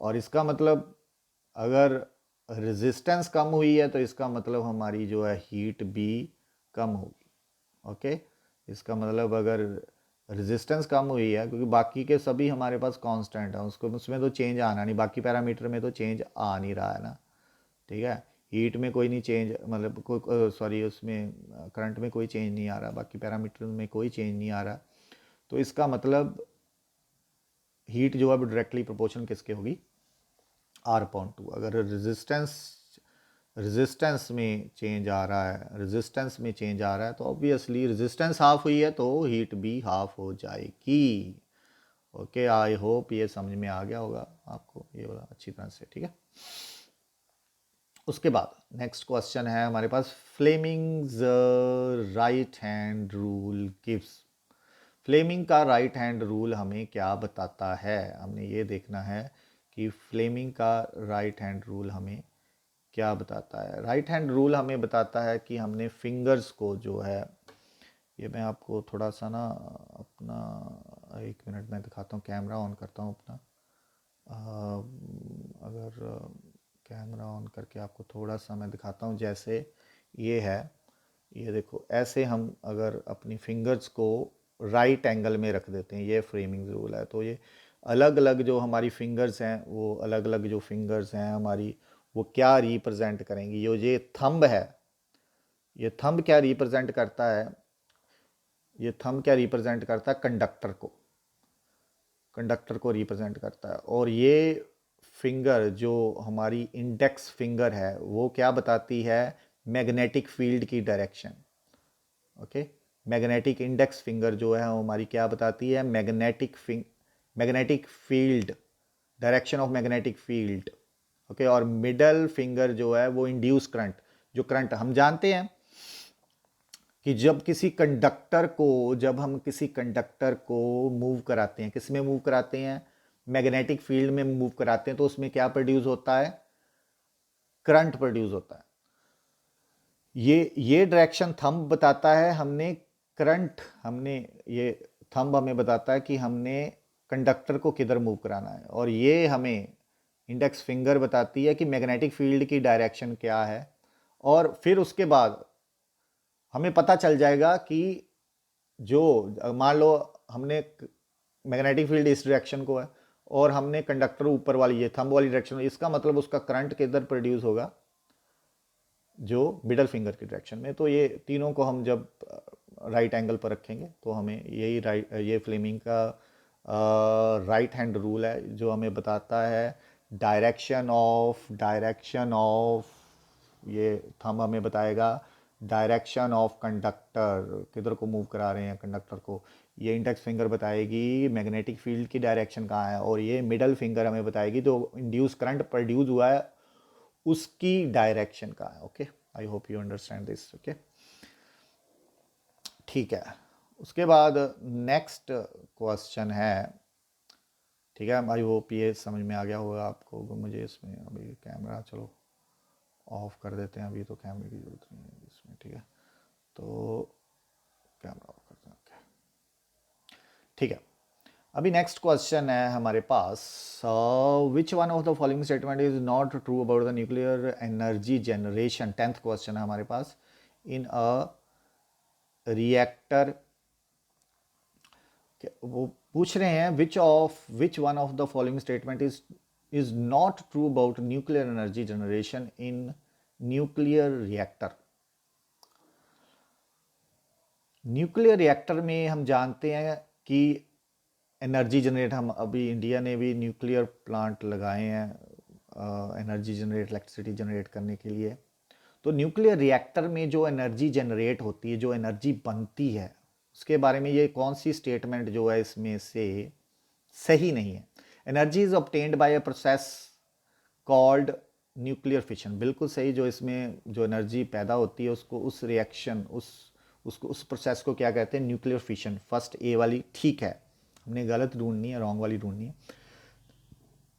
और इसका मतलब अगर रेजिस्टेंस कम हुई है तो इसका मतलब हमारी जो है हीट भी कम होगी। ओके, इसका मतलब अगर रेजिस्टेंस कम हुई है क्योंकि बाकी के सभी हमारे पास कांस्टेंट है, उसमें तो चेंज आना नहीं, बाकी पैरामीटर में तो चेंज आ नहीं रहा है ना, ठीक है। हीट में कोई नहीं चेंज, मतलब कोई सॉरी उसमें करंट में कोई चेंज नहीं आ रहा, बाकी पैरामीटर में कोई चेंज नहीं आ रहा, तो इसका मतलब हीट जो है वो डायरेक्टली प्रोपोर्शनल किसके होगी, R/2। अगर रेजिस्टेंस में चेंज आ रहा है, रेजिस्टेंस में चेंज आ रहा है तो ऑब्वियसली रेजिस्टेंस हाफ हुई है तो हीट भी हाफ हो जाएगी। ओके, आई होप ये समझ में आ गया होगा आपको ये वाला अच्छी तरह से, ठीक है। उसके बाद नेक्स्ट क्वेश्चन है हमारे पास, Fleming's right hand rule gives. Fleming का राइट हैंड रूल हमें क्या बताता है, हमने ये देखना है कि फ्लेमिंग का राइट हैंड रूल हमें क्या बताता है। राइट हैंड रूल हमें बताता है कि हमने फिंगर्स को जो है, ये मैं आपको थोड़ा सा ना अपना 1 मिनट में दिखाता हूँ, कैमरा ऑन करता हूँ अपना। अगर कैमरा ऑन करके आपको थोड़ा सा मैं दिखाता हूँ, जैसे ये है, ये देखो ऐसे हम अगर अपनी फिंगर्स को राइट एंगल में रख देते हैं, ये फ्रेमिंग रूल है, तो ये अलग अलग जो हमारी फिंगर्स हैं, वो अलग अलग जो फिंगर्स हैं हमारी, वो क्या रिप्रेजेंट करेंगी। ये थंब है, ये थंब क्या रिप्रेजेंट करता है, ये थंब क्या रिप्रेजेंट करता है, कंडक्टर को, कंडक्टर को रिप्रेजेंट करता है। और ये फिंगर जो हमारी इंडेक्स फिंगर है वो क्या बताती है, मैग्नेटिक फील्ड की direction. Okay, magnetic index finger जो है हमारी क्या बताती है, magnetic field, direction of magnetic field. Okay, और मिडल फिंगर जो है वो इंड्यूस करंट, जो करंट हम जानते हैं कि जब हम किसी कंडक्टर को मूव कराते हैं, किस में मूव कराते हैं, मैग्नेटिक फील्ड में मूव कराते हैं, तो उसमें क्या प्रोड्यूस होता है, करंट प्रोड्यूस होता है। ये डायरेक्शन थंब बताता है, हमने करंट, हमने ये थंब हमें बताता है कि हमने कंडक्टर को किधर मूव कराना है, और ये हमें इंडेक्स फिंगर बताती है कि मैग्नेटिक फील्ड की डायरेक्शन क्या है। और फिर उसके बाद हमें पता चल जाएगा कि जो मान लो हमने मैग्नेटिक फील्ड इस डायरेक्शन को है और हमने कंडक्टर ऊपर वाली ये थंब वाली डायरेक्शन, इसका मतलब उसका करंट किधर प्रोड्यूस होगा, जो मिडल फिंगर की डायरेक्शन में। तो ये तीनों को हम जब राइट एंगल पर रखेंगे तो हमें ये फ्लेमिंग का राइट हैंड रूल है जो हमें बताता है डायरेक्शन ऑफ ये थंब हमें बताएगा डायरेक्शन ऑफ कंडक्टर, किधर को मूव करा रहे हैं कंडक्टर को। ये इंडेक्स फिंगर बताएगी मैग्नेटिक फील्ड की डायरेक्शन कहाँ है, और ये मिडल फिंगर हमें बताएगी जो इंड्यूस करंट प्रोड्यूस हुआ है उसकी डायरेक्शन का है। Okay, I hope you understand this. Okay, ठीक है। उसके बाद नेक्स्ट क्वेश्चन है, ठीक है, आई होप ये समझ में आ गया होगा आपको। मुझे इसमें अभी कैमरा चलो ऑफ कर देते हैं, अभी तो कैमरे की जरूरत नहीं है इसमें, ठीक है, तो कैमरा ऑफ करते हैं। ओके, ठीक है। अभी नेक्स्ट क्वेश्चन है हमारे पास, which one of the following statement is not true about the nuclear energy generation. 10th question है हमारे पास, इन अ रिएक्टर, वो पूछ रहे हैं विच one of the following statement is not true about nuclear energy generation in nuclear reactor. Nuclear reactor में हम जानते हैं कि एनर्जी जनरेट, हम अभी इंडिया ने भी न्यूक्लियर प्लांट लगाए हैं एनर्जी जनरेट, इलेक्ट्रिसिटी जनरेट करने के लिए। तो न्यूक्लियर रिएक्टर में जो एनर्जी जनरेट होती है, जो एनर्जी बनती है, उसके बारे में ये कौन सी स्टेटमेंट जो है इसमें से सही नहीं है। Energy is obtained by a process called nuclear fission, बिल्कुल सही। जो इसमें जो एनर्जी पैदा होती है उसको, उस रिएक्शन, उस प्रोसेस को क्या कहते हैं, न्यूक्लियर फिशन। फर्स्ट ए वाली ठीक है, हमने गलत ढूंढनी है, रॉन्ग वाली ढूंढनी है।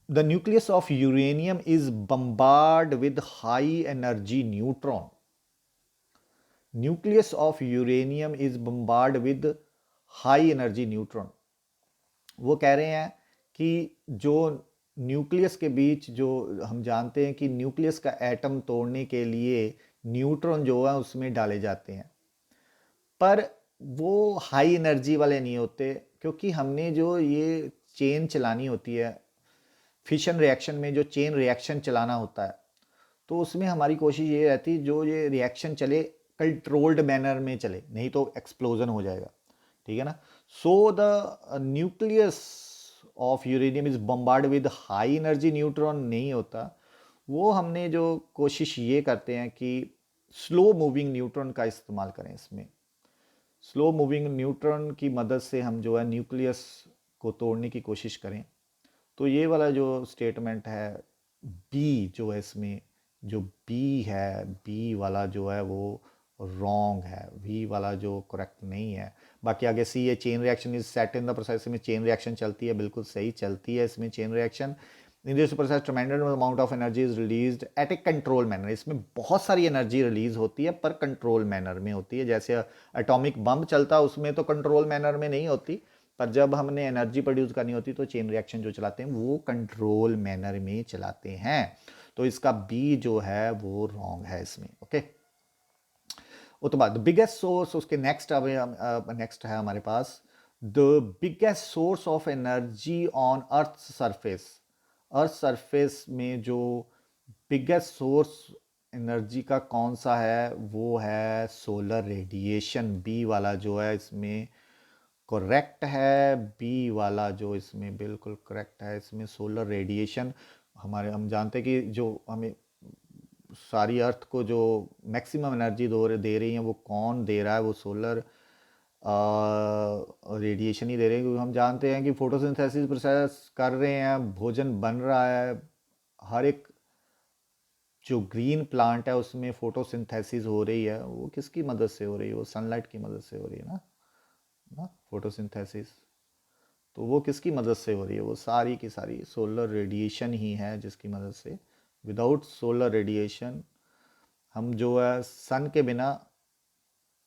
The nucleus of uranium is bombard with high energy neutron. Nucleus of uranium is bombard with high energy neutron. वो कह रहे हैं कि जो न्यूक्लियस के बीच, जो हम जानते हैं कि न्यूक्लियस का एटम तोड़ने के लिए न्यूट्रॉन जो है उसमें डाले जाते हैं, पर वो हाई एनर्जी वाले नहीं होते, क्योंकि हमने जो ये चेन चलानी होती है, फिशन रिएक्शन में जो चेन रिएक्शन चलाना होता है, तो उसमें हमारी कोशिश ये रहती है जो ये रिएक्शन चले कंट्रोल्ड मैनर में चले, नहीं तो एक्सप्लोजन हो जाएगा, ठीक है ना। So the nucleus of uranium is bombard with high energy neutron नहीं होता। वो हमने जो कोशिश ये करते हैं कि स्लो मूविंग न्यूट्रॉन का इस्तेमाल करें इसमें। स्लो मूविंग न्यूट्रॉन की मदद से हम जो है न्यूक्लियस को तोड़ने की कोशिश करें। तो ये वाला जो स्टेटमेंट है बी जो है इसमें, जो बी है, बी वाला जो है वो रॉन्ग है, वी वाला जो करेक्ट नहीं है। बाकी आगे सी है, chain reaction is set in the process, में चेन रिएक्शन चलती है, बिल्कुल सही चलती है इसमें chain reaction. In this process ट्रेमेंडस amount of energy is released at A control manner, इसमें बहुत सारी एनर्जी रिलीज होती है पर कंट्रोल मैनर में होती है। जैसे एटॉमिक बम चलता है उसमें तो कंट्रोल मैनर में नहीं होती, पर जब हमने एनर्जी प्रोड्यूस करनी होती तो चेन रिएक्शन जो चलाते हैं वो कंट्रोल मैनर में चलाते हैं। तो इसका बी जो है वो रॉन्ग है इसमें। ओके, उसके बाद बिगेस्ट सोर्स, उसके नेक्स्ट नेक्स्ट है हमारे पास the biggest source of energy on earth surface. Earth surface में जो बिगेस्ट सोर्स एनर्जी का कौन सा है, वो है सोलर रेडिएशन। बी वाला जो है इसमें करेक्ट है, बी वाला जो इसमें बिल्कुल करेक्ट है इसमें सोलर रेडिएशन। हम जानते हैं कि जो हमें सारी अर्थ को जो मैक्सिमम एनर्जी दे रही है वो कौन दे रहा है, वो सोलर रेडिएशन ही दे रहे हैं। क्योंकि हम जानते हैं कि फोटोसिंथेसिस प्रोसेस कर रहे हैं, भोजन बन रहा है, हर एक जो ग्रीन प्लांट है उसमें फोटोसिंथेसिस हो रही है, वो किसकी मदद से हो रही है, वो सनलाइट की मदद से हो रही है ना फोटोसिंथेसिस। तो वो किसकी मदद से हो रही है, वो सारी की सारी सोलर रेडिएशन ही है जिसकी मदद से। विदाउट सोलर रेडिएशन हम जो है सन के बिना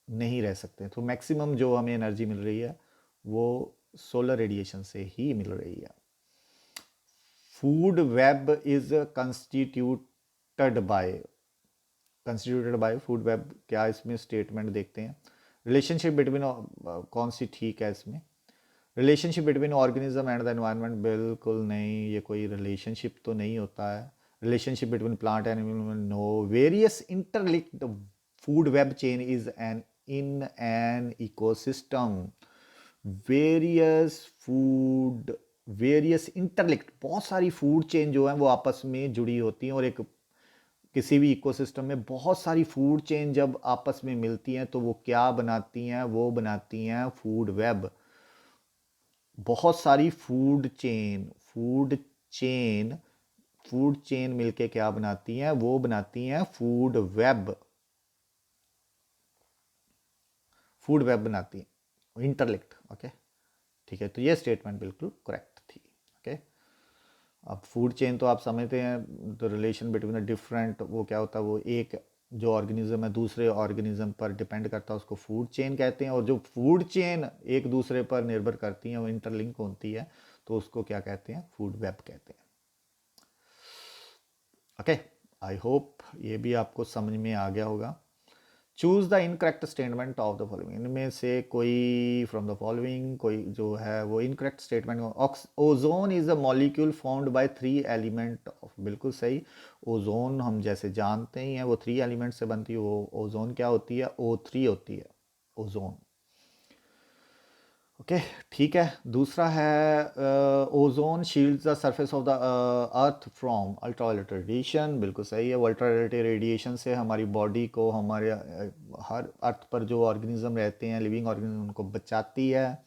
नहीं रह सकते। तो मैक्सिमम जो हमें एनर्जी मिल रही है वो सोलर रेडिएशन से ही मिल रही है। Food web is constituted by food web, क्या इसमें स्टेटमेंट देखते हैं। रिलेशनशिप बिटवीन, कौन सी ठीक है इसमें, relationship between organism and the environment, बिल्कुल नहीं, ये कोई रिलेशनशिप तो नहीं होता है। Relationship between plant and animal, no. Various interlinked food web chain is an in an ecosystem. Various food, various interlinked, बहुत सारी फूड चेन जो है वो आपस में जुड़ी होती हैं, और एक किसी भी इकोसिस्टम में बहुत सारी फूड चेन जब आपस में मिलती हैं तो वो क्या बनाती हैं, वो बनाती हैं फूड वेब। बहुत सारी चेन फूड चेन मिलके क्या बनाती हैं, वो बनाती हैं फूड वेब, फूड वेब बनाती हैं, इंटरलिंक्ड। ओके, ठीक है, तो ये स्टेटमेंट बिल्कुल करेक्ट थी। ओके, अब फूड चेन तो आप समझते हैं, the relation between the different, वो क्या होता है, वो एक जो ऑर्गेनिज्म है दूसरे ऑर्गेनिज्म पर डिपेंड करता है, उसको फूड चेन कहते हैं। और जो फूड चेन एक दूसरे पर निर्भर करती हैं, वो इंटरलिंक होती है, तो उसको क्या कहते हैं, फूड वेब कहते हैं। ओके, आई होप ये भी आपको समझ में आ गया होगा। Choose the incorrect statement of the following, इनमें से कोई फ्रॉम द फॉलोइंग कोई जो है वो incorrect statement. Ozone is a molecule formed by 3 element of, बिल्कुल सही। ओजोन हम जैसे जानते ही हैं वो 3 एलिमेंट से बनती है। वो ओजोन क्या होती है, O3 होती है ओजोन। ओके, ठीक है। दूसरा है ozone shields the surface of the earth from ultraviolet radiation, बिल्कुल सही है। वो अल्ट्रावायलेट रेडिएशन से हमारी बॉडी को, हमारे हर अर्थ पर जो ऑर्गेनिज्म रहते हैं, लिविंग ऑर्गेनिज्म, उनको बचाती है।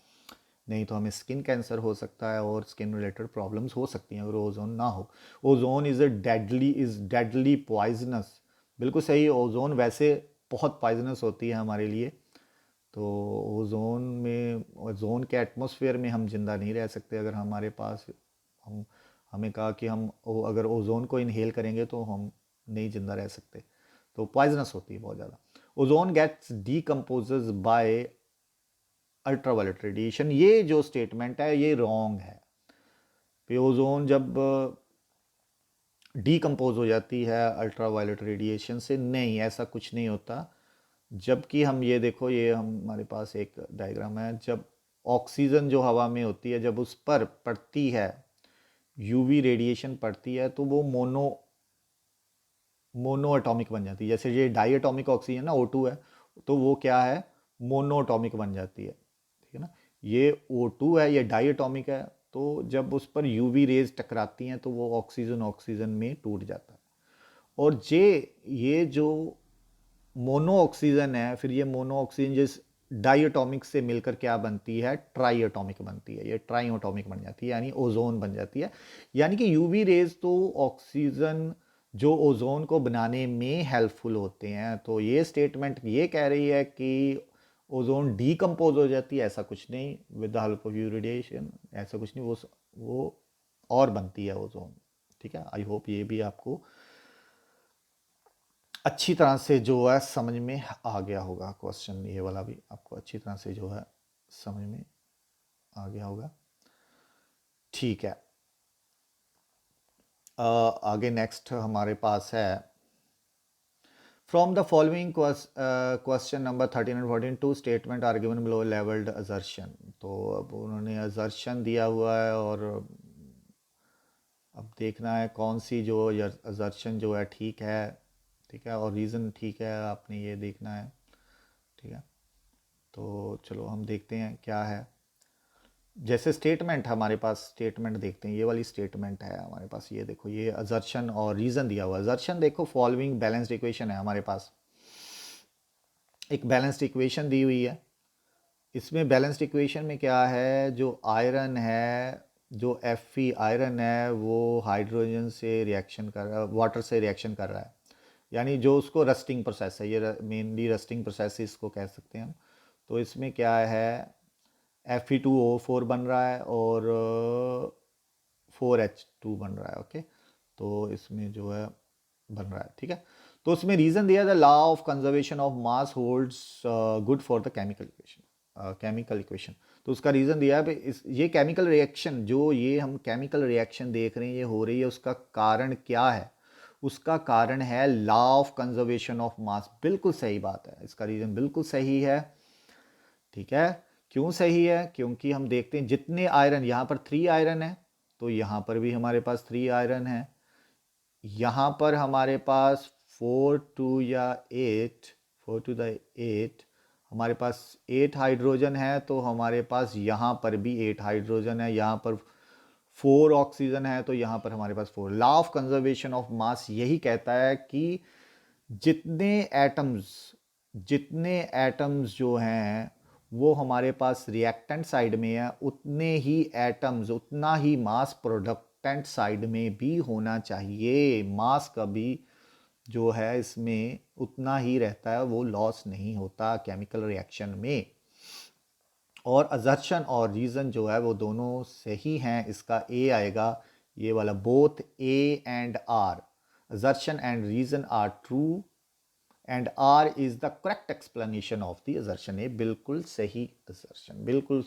नहीं तो हमें स्किन कैंसर हो सकता है और स्किन रिलेटेड प्रॉब्लम्स हो सकती हैं अगर ओजोन ना हो। ओजोन इज डेडली पॉइजनस, बिल्कुल सही। ओजोन वैसे बहुत पॉइजनस होती है हमारे लिए। तो ओजोन के एटमॉस्फेयर में हम जिंदा नहीं रह सकते। अगर हमारे पास हमें कहा कि हम अगर ओजोन को इनहेल करेंगे तो हम नहीं जिंदा रह सकते, तो पॉइजनस होती है बहुत ज़्यादा। Ozone gets decomposes by ultraviolet radiation, ये जो स्टेटमेंट है ये रॉन्ग है। ओजोन जब डीकम्पोज हो जाती है अल्ट्रावायलेट रेडिएशन से, नहीं, ऐसा कुछ नहीं होता। जबकि हम ये देखो, ये हमारे पास एक डायग्राम है, जब ऑक्सीजन जो हवा में होती है जब उस पर पड़ती है यूवी रेडिएशन पड़ती है तो वो मोनो एटॉमिक बन जाती है। जैसे ये डाई एटॉमिक ऑक्सीजन ना O2 है, तो वो क्या है, मोनो एटॉमिक बन जाती है, ठीक है ना। ये O2 है, ये डाई एटॉमिक है, तो जब उस पर यूवी रेज टकराती हैं तो वो ऑक्सीजन ऑक्सीजन में टूट जाता है। और ये जो मोनो ऑक्सीजन है, फिर ये मोनो ऑक्सीजन जिस डाई एटॉमिक से मिलकर क्या बनती है, ट्राई एटॉमिक बनती है, ये ट्राई एटॉमिक बन जाती है, यानी ओजोन बन जाती है। यानी कि यूवी रेज तो ऑक्सीजन जो ओजोन को बनाने में हेल्पफुल होते हैं। तो ये स्टेटमेंट ये कह रही है कि ओजोन डीकम्पोज हो जाती है, ऐसा कुछ नहीं, with the help of UV radiation ऐसा कुछ नहीं, वो और बनती है ओजोन। ठीक है, आई होप ये भी आपको अच्छी तरह से जो है समझ में आ गया होगा। क्वेश्चन ये वाला भी आपको अच्छी तरह से जो है समझ में आ गया होगा। ठीक है, आगे नेक्स्ट हमारे पास है, from the following question number 13 and 14 two statement are given below labelled assertion. तो अब उन्होंने असर्शन दिया हुआ है और अब देखना है कौन सी जो असर्शन जो है ठीक है, ठीक है, और रीज़न ठीक है, आपने ये देखना है। ठीक है, तो चलो हम देखते हैं क्या है। जैसे स्टेटमेंट हमारे पास, स्टेटमेंट देखते हैं, ये वाली स्टेटमेंट है हमारे पास, ये देखो, ये असर्शन और रीज़न दिया हुआ है। असर्शन देखो, फॉलोइंग बैलेंस्ड इक्वेशन है हमारे पास, एक बैलेंस्ड इक्वेशन दी हुई है। इसमें बैलेंस्ड इक्वेशन में क्या है, जो आयरन है, जो Fe आयरन है, वो हाइड्रोजन से रिएक्शन कर रहा है, वाटर से रिएक्शन कर रहा है, यानी जो उसको रस्टिंग प्रोसेस है, ये मेनली रस्टिंग प्रोसेस इसको कह सकते हैं हम। तो इसमें क्या है, Fe2O4 बन रहा है और 4H2 बन रहा है। ओके, तो इसमें जो है बन रहा है, ठीक है। तो उसमें रीजन दिया, the law of conservation of mass holds good for the chemical equation, chemical equation. तो उसका रीजन दिया है, ये केमिकल रिएक्शन, जो ये हम केमिकल रिएक्शन देख रहे हैं ये हो रही है, उसका कारण क्या है, उसका कारण है law of conservation of mass. बिल्कुल सही बात है, इसका रीजन बिल्कुल सही है। ठीक है, क्यों सही है, क्योंकि हम देखते हैं जितने आयरन, यहाँ पर 3 आयरन है, तो यहाँ पर भी हमारे पास 3 आयरन है, यहाँ पर हमारे पास 4 टू या 8, 4 टू द 8, हमारे पास 8 हाइड्रोजन है, तो हमारे पास यहाँ पर भी 8 हाइड्रोजन है, यहाँ पर 4 ऑक्सीजन है, तो यहाँ पर हमारे पास 4। Law of conservation of mass यही कहता है कि जितने एटम्स जितने एटम्स जो हैं वो हमारे पास रिएक्टेंट साइड में है, उतने ही एटम्स, उतना ही मास प्रोडक्टेंट साइड में भी होना चाहिए। मास का भी जो है इसमें उतना ही रहता है, वो लॉस नहीं होता केमिकल रिएक्शन में। और असर्शन और रीज़न जो है वो दोनों सही हैं, इसका ए आएगा, ये वाला, both A and R, assertion and reason are true and R is the correct explanation of the assertion. ये बिल्कुल सही असर्शन, बिल्कुल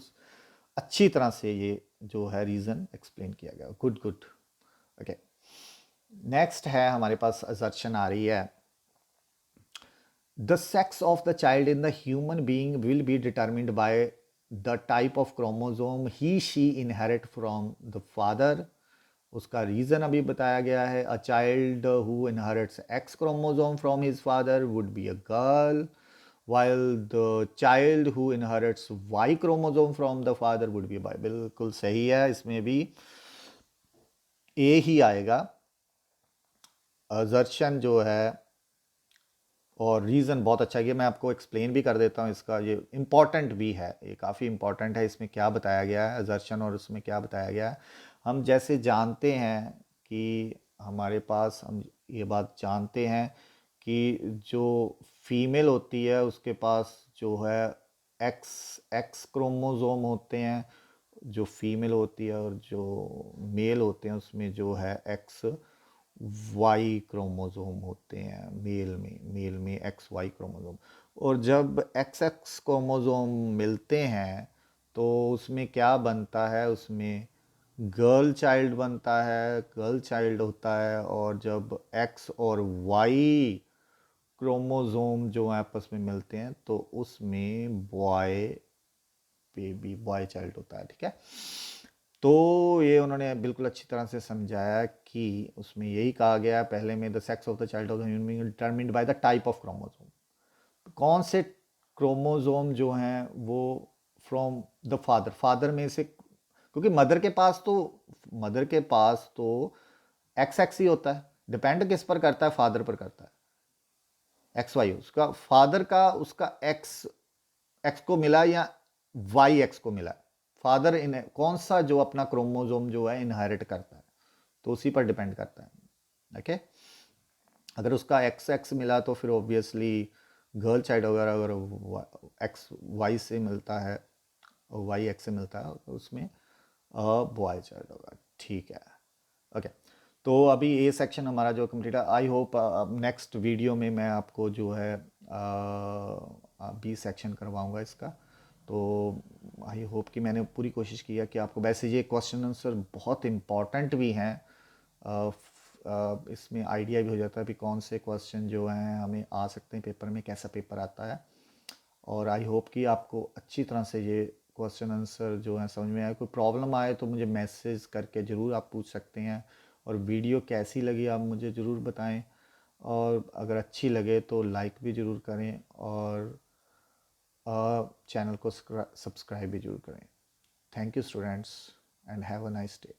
अच्छी तरह से ये जो है रीज़न एक्सप्लेन किया गया। Good good. ओके, नेक्स्ट है हमारे पास असर्शन आ रही है, the sex of the child in the human being will be determined by the type of chromosome he she inherit from the father. उसका रीज़न अभी बताया गया है, a child who inherits x chromosome from his father would be a girl, while the child who inherits Y chromosome from the father would be a boy। बिल्कुल सही है, इसमें भी ए ही आएगा। असर्शन जो है और रीज़न बहुत अच्छा है, मैं आपको एक्सप्लेन भी कर देता हूँ इसका, ये इम्पॉर्टेंट भी है, ये काफ़ी इम्पॉर्टेंट है। इसमें क्या बताया गया है असर्शन और उसमें क्या बताया गया है, हम जैसे जानते हैं कि हमारे पास, हम ये बात जानते हैं कि जो फीमेल होती है उसके पास जो है एक्स एक्स क्रोमोज़ोम होते हैं, जो फीमेल होती है, और जो मेल होते हैं उसमें जो है एक्स वाई क्रोमोज़ोम होते हैं। मेल में एक्स वाई क्रोमोज़ोम, और जब एक्स एक्स क्रोमोज़ोम मिलते हैं तो उसमें क्या बनता है, उसमें गर्ल चाइल्ड बनता है, गर्ल चाइल्ड होता है। और जब एक्स और वाई क्रोमोसोम जो आपस में मिलते हैं तो उसमें बॉय चाइल्ड होता है, ठीक है। तो ये उन्होंने बिल्कुल अच्छी तरह से समझाया कि उसमें यही कहा गया पहले में, the sex of the child of the human being determined by the type of chromosome. कौन से क्रोमोसोम जो हैं वो फ्रॉम द फादर में से, क्योंकि मदर के पास तो एक्स एक्स ही होता है, डिपेंड किस पर करता है, फादर पर करता है, एक्स वाई। उसका फादर का उसका एक्स एक्स को मिला या वाई एक्स को मिला, फादर इन कौन सा जो अपना क्रोमोसोम जो है इनहेरिट करता है, तो उसी पर डिपेंड करता है, ओके। अगर उसका एक्स एक्स मिला तो फिर ऑब्वियसली गर्ल चाइल्ड वगैरह, अगर एक्स वाई से मिलता है और वाई एक्स से मिलता है तो उसमें बॉय चाइल्ड होगा, ठीक है, ओके। तो अभी ये सेक्शन हमारा जो कंप्लीट है, आई होप नेक्स्ट वीडियो में मैं आपको जो है बी सेक्शन करवाऊंगा इसका। तो आई होप कि मैंने पूरी कोशिश की है कि आपको, वैसे ये क्वेश्चन आंसर बहुत इम्पॉर्टेंट भी हैं, इसमें आइडिया भी हो जाता है कि कौन से क्वेश्चन जो हैं हमें आ सकते हैं पेपर में, कैसा पेपर आता है। और आई होप कि आपको अच्छी तरह से ये क्वेश्चन आंसर जो है समझ में आए। कोई प्रॉब्लम आए तो मुझे मैसेज करके ज़रूर आप पूछ सकते हैं, और वीडियो कैसी लगी आप मुझे ज़रूर बताएं, और अगर अच्छी लगे तो लाइक भी ज़रूर करें, और चैनल को सब्सक्राइब भी ज़रूर करें। Thank you students, and have a nice day.